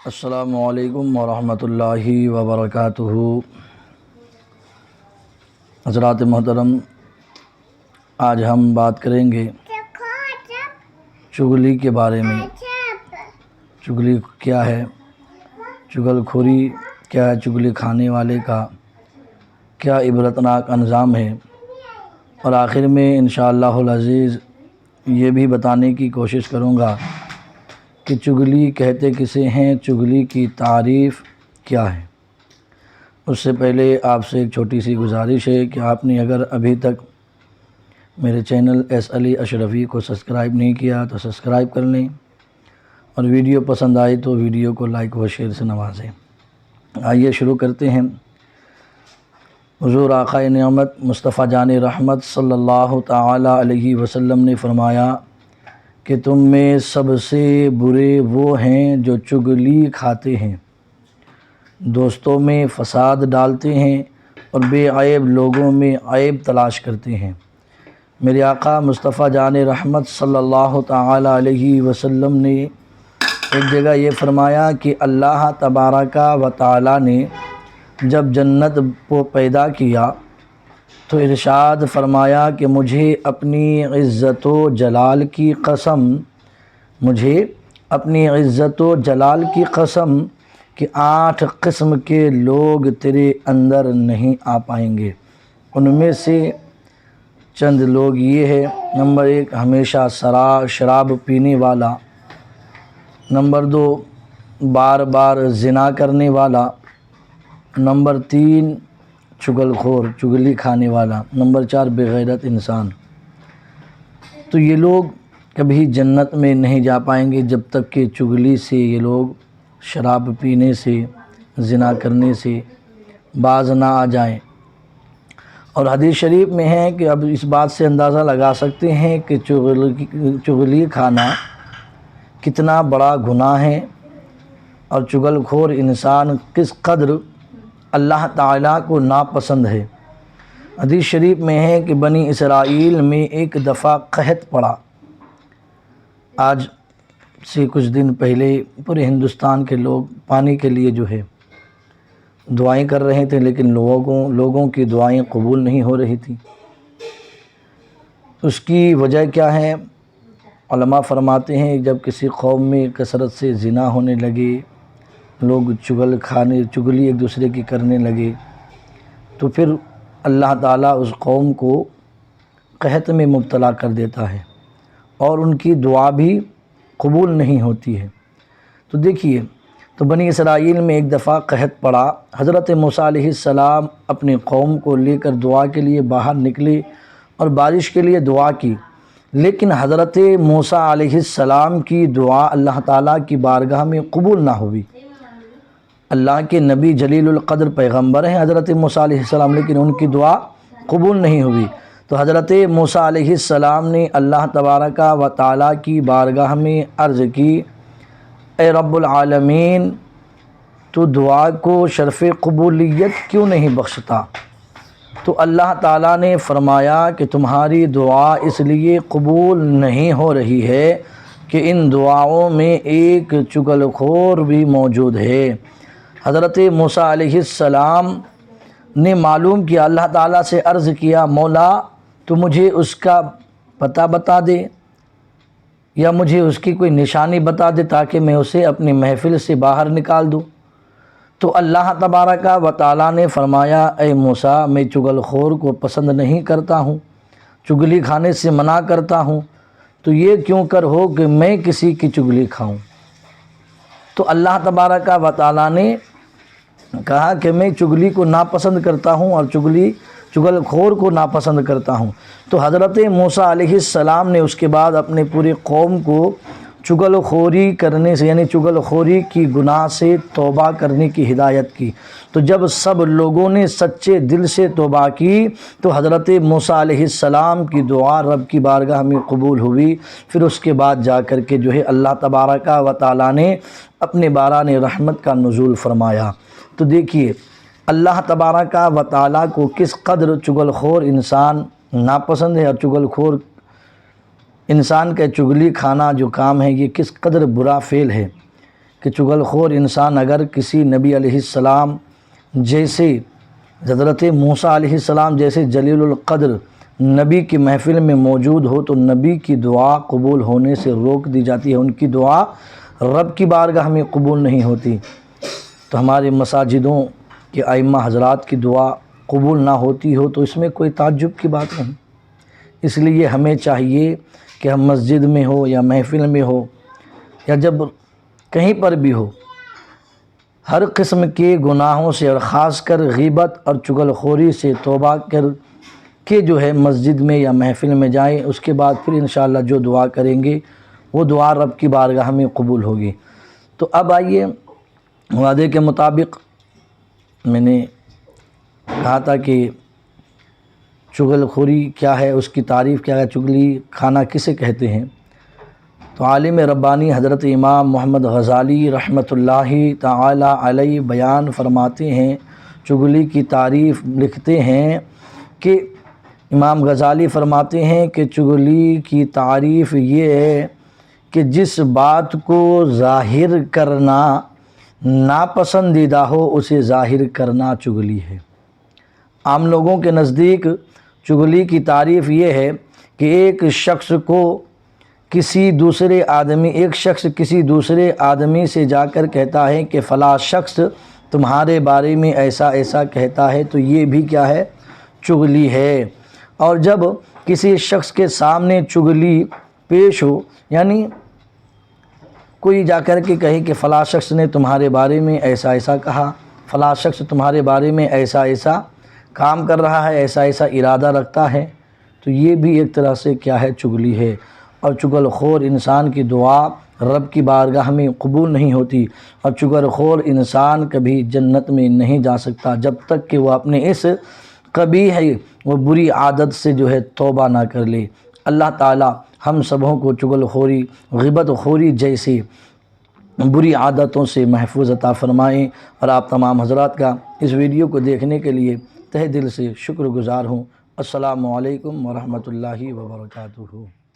السلام علیکم ورحمۃ اللہ وبرکاتہ۔ حضرات محترم، آج ہم بات کریں گے چغلی کے بارے میں۔ چغلی کیا ہے، چغل خوری کیا ہے، چغلی کھانے والے کا کیا عبرتناک انجام ہے، اور آخر میں انشاءاللہ العزیز یہ بھی بتانے کی کوشش کروں گا کہ چغلی کہتے کسے ہیں، چغلی کی تعریف کیا ہے۔ اس سے پہلے آپ سے ایک چھوٹی سی گزارش ہے کہ آپ نے اگر ابھی تک میرے چینل ایس علی اشرفی کو سبسکرائب نہیں کیا تو سبسکرائب کر لیں، اور ویڈیو پسند آئے تو ویڈیو کو لائک و شیئر سے نوازیں۔ آئیے شروع کرتے ہیں۔ حضور آقا نعمت مصطفیٰ جان رحمت صلی اللہ تعالی علیہ وسلم نے فرمایا کہ تم میں سب سے برے وہ ہیں جو چغلی کھاتے ہیں، دوستوں میں فساد ڈالتے ہیں اور بے عیب لوگوں میں عیب تلاش کرتے ہیں۔ میرے آقا مصطفیٰ جان رحمت صلی اللہ تعالی علیہ وسلم نے ایک جگہ یہ فرمایا کہ اللہ تبارک و تعالی نے جب جنت کو پیدا کیا تو ارشاد فرمایا کہ مجھے اپنی عزت و جلال کی قسم، مجھے اپنی عزت و جلال کی قسم کہ 8 قسم کے لوگ تیرے اندر نہیں آ پائیں گے۔ ان میں سے چند لوگ یہ ہے: نمبر 1 ہمیشہ شراب پینے والا، نمبر 2 بار بار زنا کرنے والا، نمبر 3 چغل خور چغلی کھانے والا، نمبر 4 بے غیرت انسان۔ تو یہ لوگ کبھی جنت میں نہیں جا پائیں گے جب تک کہ چغلی سے یہ لوگ شراب پینے سے، زنا کرنے سے باز نہ آ جائیں۔ اور حدیث شریف میں ہے کہ اب اس بات سے اندازہ لگا سکتے ہیں کہ چغلی کھانا کتنا بڑا گناہ ہے، اور چغل خور انسان کس قدر اللہ تعالیٰ کو ناپسند ہے۔ حدیث شریف میں ہے کہ بنی اسرائیل میں ایک دفعہ قحط پڑا۔ آج سے کچھ دن پہلے پورے ہندوستان کے لوگ پانی کے لیے جو ہے دعائیں کر رہے تھے، لیکن لوگوں کی دعائیں قبول نہیں ہو رہی تھیں۔ اس کی وجہ کیا ہے؟ علماء فرماتے ہیں جب کسی قوم میں کثرت سے زنا ہونے لگے، لوگ چغلی ایک دوسرے کی کرنے لگے، تو پھر اللہ تعالیٰ اس قوم کو قحط میں مبتلا کر دیتا ہے، اور ان کی دعا بھی قبول نہیں ہوتی ہے۔ تو دیکھیے، تو بنی اسرائیل میں ایک دفعہ قحط پڑا۔ حضرت موسیٰ علیہ السلام اپنے قوم کو لے کر دعا کے لیے باہر نکلے اور بارش کے لیے دعا کی، لیکن حضرت موسیٰ علیہ السلام کی دعا اللہ تعالیٰ کی بارگاہ میں قبول نہ ہوئی۔ اللہ کے نبی جلیل القدر پیغمبر ہیں حضرت موسیٰ علیہ السلام، لیکن ان کی دعا قبول نہیں ہوئی۔ تو حضرت موسیٰ علیہ السلام نے اللہ تبارک و تعالیٰ کی بارگاہ میں عرض کی، اے رب العالمین، تو دعا کو شرف قبولیت کیوں نہیں بخشتا؟ تو اللہ تعالیٰ نے فرمایا کہ تمہاری دعا اس لیے قبول نہیں ہو رہی ہے کہ ان دعاؤں میں ایک چغل خور بھی موجود ہے۔ حضرت موسیٰ علیہ السلام نے معلوم کیا، اللہ تعالیٰ سے عرض کیا، مولا تو مجھے اس کا پتہ بتا دے، یا مجھے اس کی کوئی نشانی بتا دے تاکہ میں اسے اپنی محفل سے باہر نکال دوں۔ تو اللہ تبارک و تعالیٰ نے فرمایا، اے موسیٰ، میں چغل خور کو پسند نہیں کرتا ہوں، چغلی کھانے سے منع کرتا ہوں، تو یہ کیوں کر ہو کہ میں کسی کی چغلی کھاؤں؟ تو اللہ تبارک و تعالیٰ نے کہا کہ میں چغلی کو ناپسند کرتا ہوں اور چغل خور کو ناپسند کرتا ہوں۔ تو حضرت موسیٰ علیہ السلام نے اس کے بعد اپنے پوری قوم کو چغل خوری کرنے سے، یعنی چغل خوری کی گناہ سے توبہ کرنے کی ہدایت کی۔ تو جب سب لوگوں نے سچے دل سے توبہ کی تو حضرت موسیٰ علیہ السلام کی دعا رب کی بارگاہ میں قبول ہوئی۔ پھر اس کے بعد جا کر کے جو ہے اللہ تبارک و تعالیٰ نے اپنے باران رحمت کا نزول فرمایا۔ تو دیکھیے اللہ تبارک و تعالیٰ کو کس قدر چغل خور انسان ناپسند ہے، اور چغل خور انسان کا چغلی کھانا جو کام ہے یہ کس قدر برا فعل ہے۔ کہ چغل خور انسان اگر کسی نبی علیہ السلام جیسے حضرت موسیٰ علیہ السلام جیسے جلیل القدر نبی کی محفل میں موجود ہو تو نبی کی دعا قبول ہونے سے روک دی جاتی ہے، ان کی دعا رب کی بارگاہ میں قبول نہیں ہوتی۔ تو ہمارے مساجدوں کے ائمہ حضرات کی دعا قبول نہ ہوتی ہو تو اس میں کوئی تعجب کی بات نہیں۔ اس لیے ہمیں چاہیے کہ ہم مسجد میں ہو یا محفل میں ہو یا جب کہیں پر بھی ہو، ہر قسم کے گناہوں سے اور خاص کر غیبت اور چغل خوری سے توبہ کر کے جو ہے مسجد میں یا محفل میں جائیں، اس کے بعد پھر انشاءاللہ جو دعا کریں گے وہ دعا رب کی بارگاہ میں قبول ہوگی۔ تو اب آئیے، وعدے کے مطابق میں نے کہا تھا کہ چغل خوری کیا ہے، اس کی تعریف کیا ہے، چغلی کھانا کسے کہتے ہیں۔ تو عالم ربانی حضرت امام محمد غزالی رحمۃ اللہ تعالی علیہ بیان فرماتے ہیں، چغلی کی تعریف لکھتے ہیں کہ امام غزالی فرماتے ہیں کہ چغلی کی تعریف یہ ہے کہ جس بات کو ظاہر کرنا ناپسندیدہ ہو اسے ظاہر کرنا چغلی ہے۔ عام لوگوں کے نزدیک چغلی کی تعریف یہ ہے کہ ایک شخص کسی دوسرے آدمی سے جا کر کہتا ہے کہ فلاں شخص تمہارے بارے میں ایسا ایسا کہتا ہے، تو یہ بھی کیا ہے، چغلی ہے۔ اور جب کسی شخص کے سامنے چغلی پیش ہو، یعنی کوئی جا کر کے کہے کہ فلاں شخص نے تمہارے بارے میں ایسا ایسا کہا، فلاں شخص تمہارے بارے میں ایسا ایسا کام کر رہا ہے، ایسا ایسا ارادہ رکھتا ہے، تو یہ بھی ایک طرح سے کیا ہے، چغلی ہے۔ اور چغل خور انسان کی دعا رب کی بارگاہ میں قبول نہیں ہوتی، اور چغل خور انسان کبھی جنت میں نہیں جا سکتا جب تک کہ وہ اپنے اس قبیح وہ بری عادت سے جو ہے توبہ نہ کر لے۔ اللہ تعالی ہم سبوں کو چغل خوری، غیبت خوری جیسی بری عادتوں سے محفوظ عطا فرمائیں۔ اور آپ تمام حضرات کا اس ویڈیو کو دیکھنے کے لیے تہ دل سے شکر گزار ہوں۔ السلام علیکم ورحمۃ اللہ وبرکاتہ۔